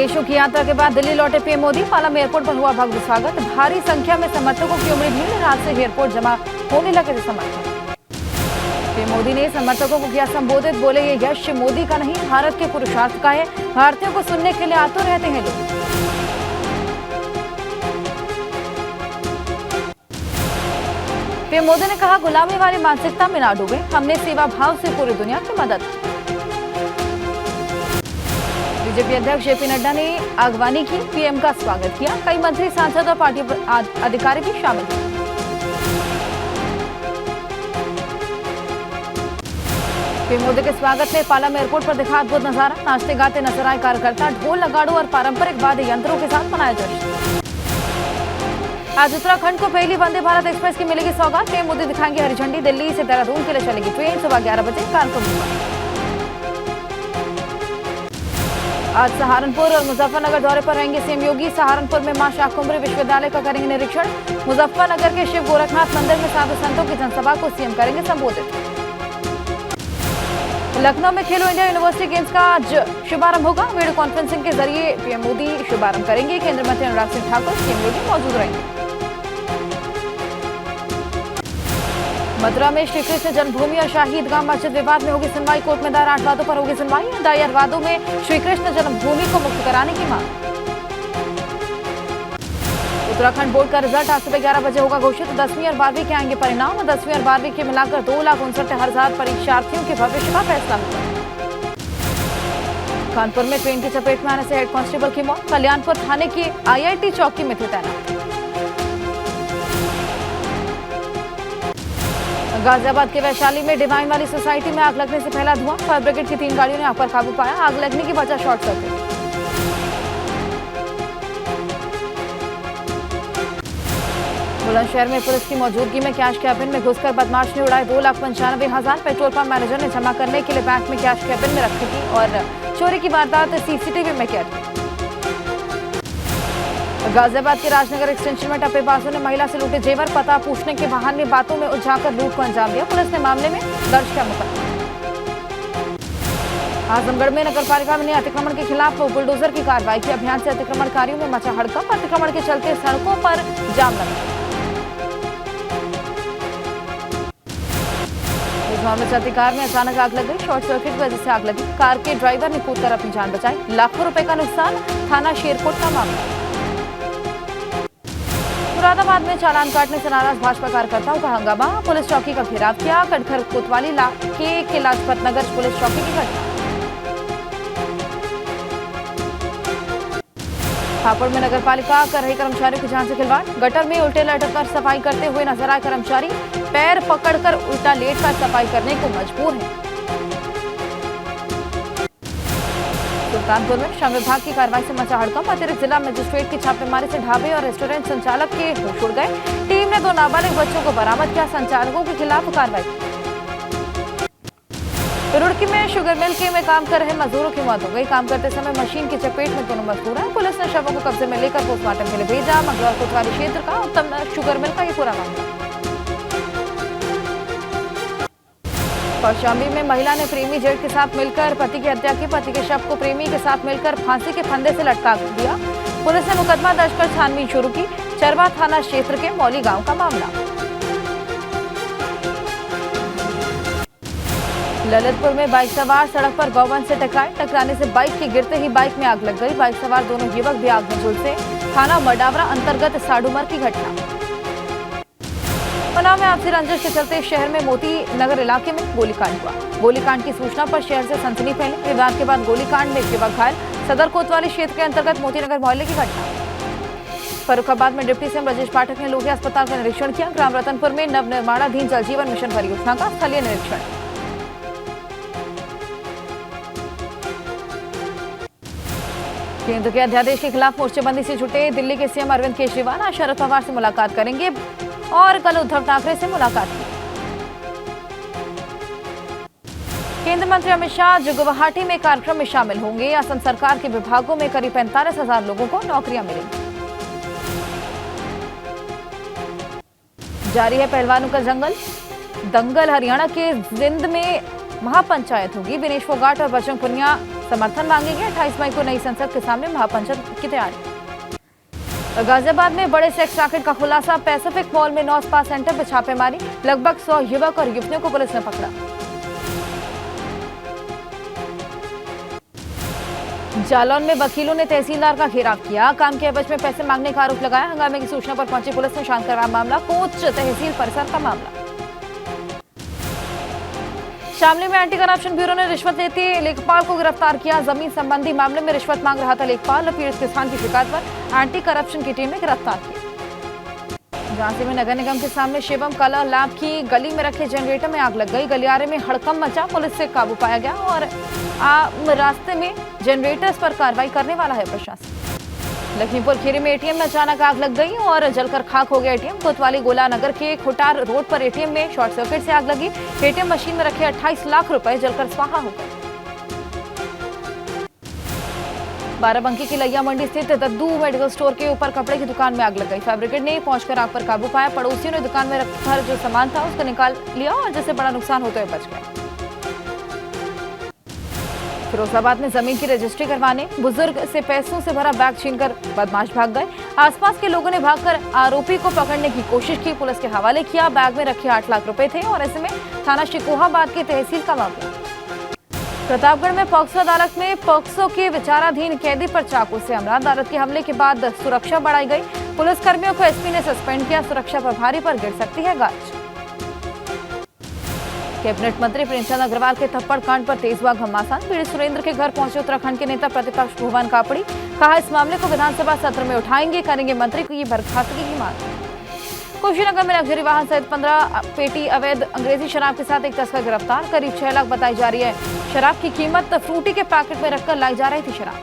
देशों की यात्रा के बाद दिल्ली लौटे पीएम मोदी। पालम एयरपोर्ट पर हुआ भव्य स्वागत। भारी संख्या में समर्थकों की उमड़ी भीड़। रात से एयरपोर्ट जमा होने लगे थे समर्थक। पीएम मोदी ने समर्थकों को किया संबोधित। बोले, ये यश मोदी का नहीं, भारत के पुरुषार्थ का है। भारतीयों को सुनने के लिए आतुर रहते हैं लोग। पीएम मोदी ने कहा, गुलामी वाली मानसिकता में ना डूबे, हमने सेवा भाव से पूरी दुनिया की मदद की। बीजेपी अध्यक्ष जेपी नड्डा ने आगवानी की, पीएम का स्वागत किया। कई मंत्री, सांसद और पार्टी अधिकारी भी शामिल हुए। पीएम मोदी के स्वागत में पालम एयरपोर्ट पर दिखा अद्भुत नजारा। नाचते गाते नजर आए कार्यकर्ता। ढोल, नगाड़ों और पारंपरिक वाद्य यंत्रों के साथ मनाया जश्न। आज उत्तराखंड को पहली वंदे भारत एक्सप्रेस की मिलेगी सौगात। पीएम मोदी दिखाएंगे हरी झंडी। दिल्ली से देहरादून के लिए चलेगी ट्रेन। सुबह 11 बजे कार्यक्रम होगा। आज सहारनपुर और मुजफ्फरनगर दौरे पर रहेंगे सीएम योगी। सहारनपुर में मां शाकंभरी विश्वविद्यालय का करेंगे निरीक्षण। मुजफ्फरनगर के शिव गोरखनाथ मंदिर में साधु संतों की जनसभा को सीएम करेंगे संबोधित। लखनऊ में खेलो इंडिया यूनिवर्सिटी गेम्स का आज शुभारंभ होगा। वीडियो कॉन्फ्रेंसिंग के जरिए पीएम मोदी शुभारंभ करेंगे। केंद्रीय मंत्री अनुराग सिंह ठाकुर, सीएम योगी मौजूद रहेंगे। मथुरा में श्री कृष्ण जन्मभूमि और शाही ईदगाह मस्जिद विवाद में होगी सुनवाई। कोर्ट में दायर 8 वादों पर होगी सुनवाई। दायर वादों में श्री कृष्ण जन्मभूमि को मुक्त कराने की मांग। उत्तराखंड बोर्ड का रिजल्ट आज सुबह 11 बजे होगा घोषित। 10वीं और 12वीं के आएंगे परिणाम। 10वीं और 12वीं के मिलाकर 2,59,000 परीक्षार्थियों के भविष्य का फैसला होगा। कानपुर में ट्रेन की चपेट में आने से हेड कांस्टेबल की मौत। कल्याणपुर थाने की आईआईटी चौकी में थे तैनात। गाजियाबाद के वैशाली में डिवाइन वाली सोसाइटी में आग लगने से फैला धुआं। फायर ब्रिगेड की 3 गाड़ियों ने आग पर काबू पाया। आग लगने की वजह शॉर्ट सर्किट। बुलंदशहर में पुलिस की मौजूदगी में कैश कैबिन में घुसकर बदमाश ने उड़ाए 2,95,000। पेट्रोल पंप मैनेजर ने जमा करने के लिए बैंक में कैश कैबिन में रखी थी और चोरी की वारदात सीसीटीवी में कैद। गाजियाबाद के राजनगर एक्सटेंशन में टप्पेबाजों ने महिला से लूटे जेवर। पता पूछने के बहाने बातों में उलझाकर लूट को अंजाम दिया। पुलिस ने मामले में दर्ज किया मुकदमा। आजमगढ़ में नगरपालिका ने अतिक्रमण के खिलाफ बुलडोजर की कार्रवाई की। अभियान से अतिक्रमणकारियों में मचा हड़कंप। अतिक्रमण के चलते सड़कों पर जाम लगा। में चलती कार में अचानक आग लग गई। शॉर्ट सर्किट की वजह से आग लगी। कार के ड्राइवर ने कूदकर अपनी जान बचाई। लाखों रुपए का नुकसान। थाना शेरकोट का मामला। मुरादाबाद में चालान काटने से नाराज भाजपा कार्यकर्ताओं का हंगामा। पुलिस चौकी का घेराव किया। कटघर कोतवाली इलाके के लाजपत नगर पुलिस चौकी की घटना। हापुड़ में नगरपालिका कर रही कर्मचारियों की जान से खिलवाड़। गटर में उल्टे लटककर सफाई करते हुए नजर आए कर्मचारी। पैर पकड़कर उल्टा लेटकर सफाई करने को मजबूर हैं। सुल्तानपुर में श्रम विभाग की कार्रवाई से मचा हड़कंप। अतिरिक्त जिला मजिस्ट्रेट की छापेमारी से ढाबे और रेस्टोरेंट संचालक के होश उड़ गए। टीम ने 2 नाबालिग बच्चों को बरामद किया। संचालकों के खिलाफ कार्रवाई। रुड़की में शुगर मिल के में काम कर रहे मजदूरों की मौत हो गई। काम करते समय मशीन की चपेट में दोनों मजदूर हैं। पुलिस ने शवों को कब्जे में लेकर पोस्टमार्टम के लिए भेजा। मंगलौर कोतवाली क्षेत्र का उत्तम शुगर मिल का ये पूरा मामला। कौशाम्बी में महिला ने प्रेमी जेठ के साथ मिलकर पति की हत्या की। पति के शव को प्रेमी के साथ मिलकर फांसी के फंदे से लटका दिया। पुलिस ने मुकदमा दर्ज कर छानबीन शुरू की। चरवा थाना क्षेत्र के मौली गांव का मामला। ललितपुर में बाइक सवार सड़क पर गौवंश से टकराने से बाइक के गिरते ही बाइक में आग लग गई। बाइक सवार दोनों युवक भी आग में झुलसे। थाना मडावरा अंतर्गत साडूमर की घटना। उन्नाव में आपसी रंजिश के चलते शहर में मोती नगर इलाके में गोलीकांड हुआ। गोलीकांड की सूचना पर शहर से सनसनी फैली। विवाद के बाद गोलीकांड में एक युवक घायल। सदर कोतवाली क्षेत्र के अंतर्गत मोतीनगर मोहल्ले की घटना। फर्रुखाबाद में डिप्टी सीएम ब्रजेश पाठक ने लोहिया अस्पताल का निरीक्षण किया। ग्राम रतनपुर में नवनिर्माणाधीन जल जीवन मिशन परियोजना का स्थलीय निरीक्षण। केंद्र के अध्यादेश के खिलाफ मोर्चेबंदी से जुटे दिल्ली के सीएम अरविंद केजरीवाल आज शरद पवार से मुलाकात करेंगे और कल उद्धव ठाकरे से मुलाकात की। केंद्रीय मंत्री अमित शाह आज गुवाहाटी में कार्यक्रम में शामिल होंगे। असम सरकार के विभागों में करीब 45,000 लोगों को नौकरियां मिलेंगी। जारी है पहलवानों का दंगल। हरियाणा के जिंद में महापंचायत होगी। विनेश फोगाट और बजरंग पुनिया समर्थन मांगेंगे। 28 मई को नई संसद के सामने महापंचायत की तैयारी। गाजियाबाद में बड़े सेक्स रैकेट का खुलासा। पैसिफिक मॉल में 9 स्पा सेंटर पर छापेमारी। लगभग 100 युवक और युवतियों को पुलिस ने पकड़ा। जालौन में वकीलों ने तहसीलदार का घेराव किया। काम के एवज में पैसे मांगने का आरोप लगाया। हंगामे की सूचना पर पहुंची पुलिस ने शांत करवाया मामला। कोच तहसील परिसर का मामला। शामली में एंटी करप्शन ब्यूरो ने रिश्वत लेते लेखपाल को गिरफ्तार किया। जमीन संबंधी मामले में रिश्वत मांग रहा था लेखपाल। पीड़ित किसान की शिकायत पर एंटी करप्शन की टीम ने गिरफ्तार किया। झांसी में नगर निगम के सामने शिवम कलर लैब की गली में रखे जनरेटर में आग लग गई। गलियारे में हड़कंप मचा। पुलिस से काबू पाया गया और रास्ते में जनरेटर्स पर कार्रवाई करने वाला है प्रशासन। लखीमपुर खीरी में एटीएम में अचानक आग लग गई और जलकर खाक हो गया एटीएम। कोतवाली गोला नगर के खुटार रोड पर एटीएम में शॉर्ट सर्किट से आग लगी। एटीएम मशीन में रखे 28 लाख रुपए जलकर स्वाहा हो गए। बाराबंकी की लैया मंडी स्थित दद्दू मेडिकल स्टोर के ऊपर कपड़े की दुकान में आग लग गई। फायर ब्रिगेड ने पहुंचकर आग पर काबू पाया। पड़ोसियों ने दुकान में रखकर जो सामान था उसको निकाल लिया और जिससे बड़ा नुकसान होते हुए बच गया। फिरोजाबाद में जमीन की रजिस्ट्री करवाने बुजुर्ग से पैसों से भरा बैग छीनकर बदमाश भाग गए। आसपास के लोगों ने भागकर आरोपी को पकड़ने की कोशिश की। पुलिस के हवाले किया। बैग में रखे 8 लाख रुपए थे और ऐसे में थाना शिकोहाबाद के तहसील का मामला। प्रतापगढ़ में पॉक्सो अदालत में पॉक्सो के विचाराधीन कैदी पर चाकू से हमला। अदालत के हमले के बाद सुरक्षा बढ़ाई गई। पुलिसकर्मियों को एसपी ने सस्पेंड किया। सुरक्षा प्रभारी पर गिर सकती है गाज। कैबिनेट मंत्री प्रेमचंद अग्रवाल के थप्पड़ कांड पर तेज हुआ घमासान। पीड़ित सुरेंद्र के घर पहुंचे उत्तराखंड के नेता प्रतिपक्ष भुवन कापड़ी। कहा इस मामले को विधानसभा सत्र में उठाएंगे। करेंगे मंत्री की बर्खास्तगी की मांग। कुशीनगर में लग्जरी वाहन सहित 15 पेटी अवैध अंग्रेजी शराब के साथ एक तस्कर गिरफ्तार। करीब 6 लाख बताई जा रही है शराब की कीमत। फ्रूटी के पैकेट में रखकर लाई जा रही थी शराब।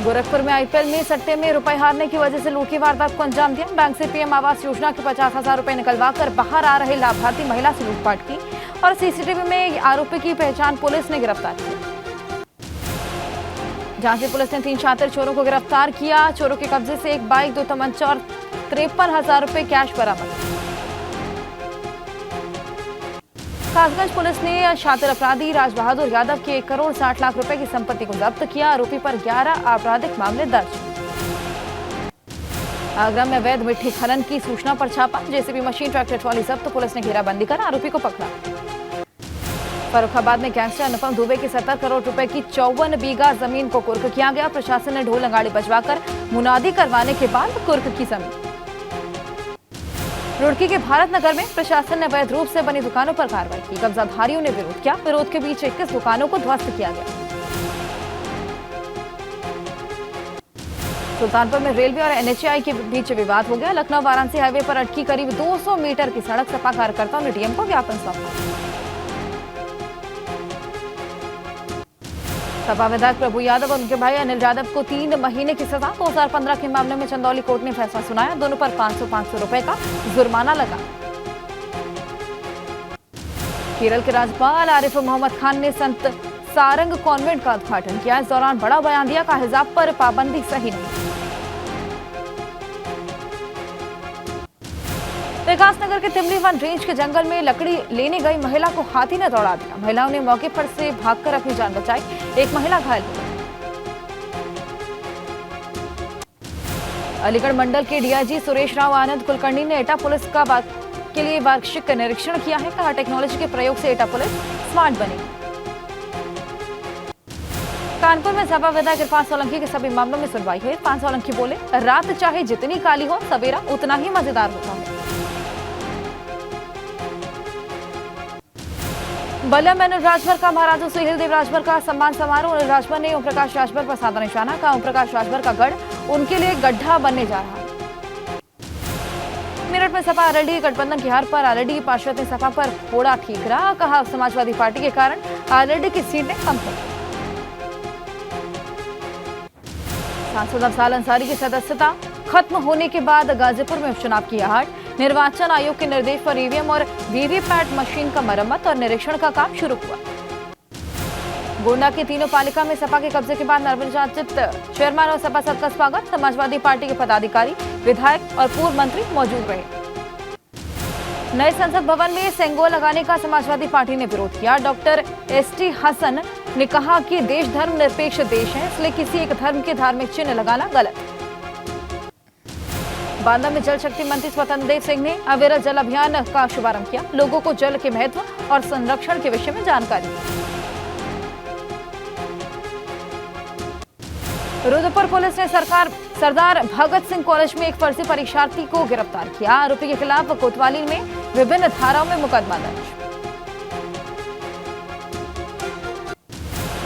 गोरखपुर में आईपीएल में सट्टे में रुपए हारने की वजह से लूट की वारदात को अंजाम दिया। बैंक से पीएम आवास योजना के 50,000 रुपए निकलवाकर बाहर आ रहे लाभार्थी महिला से लूटपाट की और सीसीटीवी में आरोपी की पहचान पुलिस ने गिरफ्तार की। झांसी पुलिस ने 3 शातिर चोरों को गिरफ्तार किया। चोरों के कब्जे से एक बाइक, 2 तमंचा और 53,000 रुपए कैश बरामद। कासगंज पुलिस ने शातिर अपराधी राज बहादुर यादव की 1 करोड़ 60 लाख रुपए की संपत्ति को जब्त किया। आरोपी पर 11 आपराधिक मामले दर्ज। आगरा में अवैध मिट्टी खनन की सूचना पर छापा। जेसीबी मशीन, ट्रैक्टर ट्रॉली जब्त। पुलिस ने घेराबंदी कर आरोपी को पकड़ा। फर्रुखाबाद में गैंगस्टर अनुपम दुबे की 70 करोड़ रुपए की 54 बीघा जमीन को कुर्क किया गया। प्रशासन ने ढोल नगाड़े बजवाकर मुनादी करवाने के बाद कुर्क की जमीन। रुड़की के भारत नगर में प्रशासन ने अवैध रूप से बनी दुकानों पर कार्रवाई की। कब्जाधारियों ने विरोध किया। विरोध के बीच 21 दुकानों को ध्वस्त किया गया। सुल्तानपुर में रेलवे और एनएचएआई के बीच विवाद हो गया। लखनऊ वाराणसी हाईवे पर अटकी करीब 200 मीटर की सड़क सपा कार्यकर्ताओं ने डीएम को ज्ञापन सौंपा। सपा विधायक प्रभु यादव और उनके भाई अनिल यादव को 3 महीने की सजा। 2015 के मामले में चंदौली कोर्ट ने फैसला सुनाया। दोनों पर 500 रुपए का जुर्माना लगा। केरल के राज्यपाल आरिफ मोहम्मद खान ने संत सारंग कॉन्वेंट का उद्घाटन किया। इस दौरान बड़ा बयान दिया का हिजाब पर पाबंदी सही नहीं। विकासनगर के तिमली वन रेंज के जंगल में लकड़ी लेने गई महिला को हाथी ने दौड़ा दिया। महिलाओं ने मौके पर से भागकर अपनी जान बचाई। एक महिला घायल हो गई। अलीगढ़ मंडल के डीआईजी सुरेश राव आनंद कुलकर्णी ने एटा पुलिस के लिए वार्षिक निरीक्षण किया है। कहा टेक्नोलॉजी के प्रयोग से एटा पुलिस स्मार्ट बनेगी। कानपुर में सपा विधायक इरफान सोलंकी के सभी मामलों में सुनवाई हुई। इरफान सोलंकी बोले, रात चाहे जितनी काली हो, सवेरा उतना ही मजेदार होता है। बलिया में अनिल राजभर का महाराजा सुहेल देव राजभर का सम्मान समारोह। अनिल राजभर ने ओम प्रकाश राजभर पर साधा निशाना। कहा ओम प्रकाश राजभर का गढ़ उनके लिए गड्ढा बनने जा रहा है। मेरठ में सपा आरएलडी गठबंधन की हार पर आरएलडी पार्षद ने सपा पर फोड़ा ठीकरा। कहा समाजवादी पार्टी के कारण आरएलडी की सीटें कम हो। सांसद अफजाल अंसारी की सदस्यता खत्म होने के बाद गाजीपुर में उपचुनाव की आहट। निर्वाचन आयोग के निर्देश पर ईवीएम और वीवीपैट मशीन का मरम्मत और निरीक्षण का काम शुरू हुआ। गोंडा की तीनों पालिका में सपा के कब्जे के बाद नवनिर्वाचित चेयरमैन और सभासद का स्वागत। समाजवादी पार्टी के पदाधिकारी, विधायक और पूर्व मंत्री मौजूद रहे। नए संसद भवन में सेंगोल लगाने का समाजवादी पार्टी ने विरोध किया। डॉक्टर एसटी हसन ने कहा कि देश धर्म निरपेक्ष देश है, इसलिए किसी एक धर्म के धार्मिक चिन्ह लगाना गलत। बांदा में जल शक्ति मंत्री स्वतंत्र देव सिंह ने अविरल जल अभियान का शुभारंभ किया। लोगों को जल के महत्व और संरक्षण के विषय में जानकारी दी। रुद्रपुर पुलिस ने सरदार भगत सिंह कॉलेज में एक फर्जी परीक्षार्थी को गिरफ्तार किया। आरोपी के खिलाफ कोतवाली में विभिन्न धाराओं में मुकदमा दर्ज।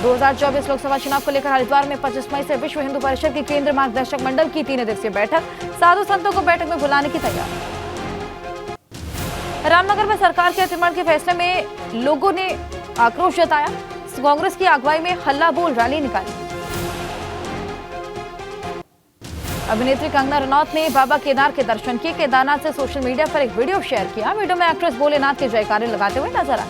2024 लोकसभा चुनाव को लेकर हरिद्वार में 25 मई से विश्व हिंदू परिषद की केंद्रीय मार्गदर्शक मंडल की 3 दिवसीय बैठक। साधु संतों को बैठक में बुलाने की तैयारी। रामनगर में सरकार के अतिक्रमण के फैसले में लोगों ने आक्रोश जताया। कांग्रेस की अगुवाई में हल्ला बोल रैली निकाली। अभिनेत्री कंगना रनौत ने बाबा केदार के दर्शन किए। केदारनाथ से सोशल मीडिया पर एक वीडियो शेयर किया। वीडियो में एक्ट्रेस भोलेनाथ के जयकारे लगाते हुए नजर आई।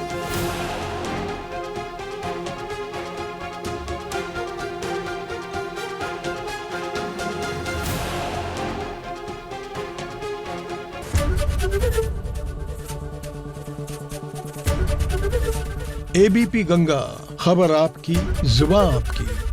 एबीपी गंगा, खबर आपकी, जुबान आपकी।